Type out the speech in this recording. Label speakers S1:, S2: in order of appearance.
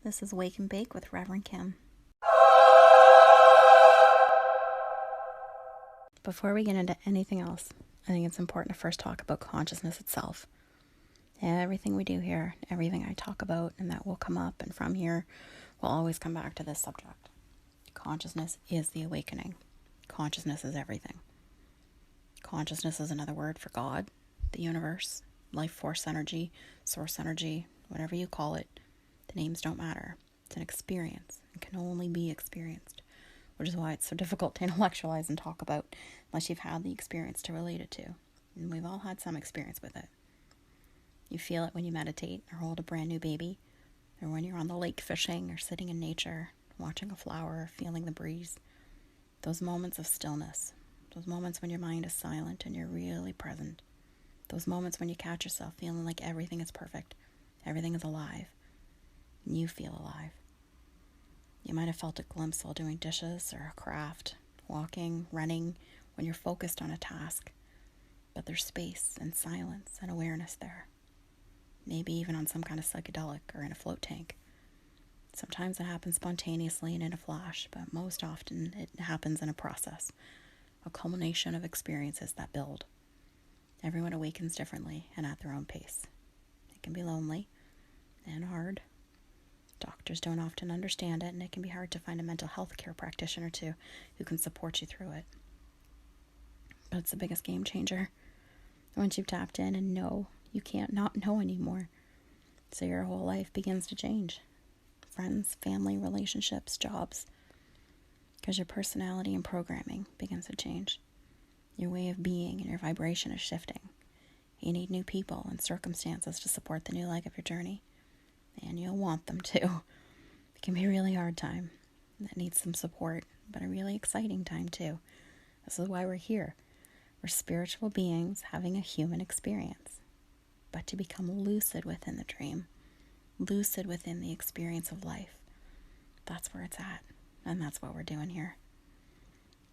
S1: This is Wake and Bake with Rev Kim. Before we get into anything else, I think it's important to first talk about consciousness itself. Everything we do here, everything I talk about, and that will come up, and from here, we'll always come back to this subject. Consciousness is the awakening. Consciousness is everything. Consciousness is another word for God, the universe, life force energy, source energy, whatever you call it. The names don't matter. It's an experience. It can only be experienced, which is why it's so difficult to intellectualize and talk about unless you've had the experience to relate it to. And we've all had some experience with it. You feel it when you meditate or hold a brand new baby, or when you're on the lake fishing or sitting in nature, watching a flower, feeling the breeze. Those moments of stillness, those moments when your mind is silent and you're really present. Those moments when you catch yourself feeling like everything is perfect, everything is alive, and you feel alive. You might have felt a glimpse while doing dishes or a craft, walking, running, when you're focused on a task. But there's space and silence and awareness there. Maybe even on some kind of psychedelic or in a float tank. Sometimes it happens spontaneously and in a flash, but most often it happens in a process, a culmination of experiences that build. Everyone awakens differently and at their own pace. It can be lonely and hard. Doctors don't often understand it, and it can be hard to find a mental health care practitioner too who can support you through it. But it's the biggest game changer. Once you've tapped in and know, you can't not know anymore. So your whole life begins to change. Friends, family, relationships, jobs. Because your personality and programming begins to change. Your way of being and your vibration is shifting. You need new people and circumstances to support the new leg of your journey. And you'll want them to. It can be a really hard time that needs some support, but a really exciting time too. This is why we're here. We're spiritual beings having a human experience. But to become lucid within the dream, lucid within the experience of life, that's where it's at. And that's what we're doing here.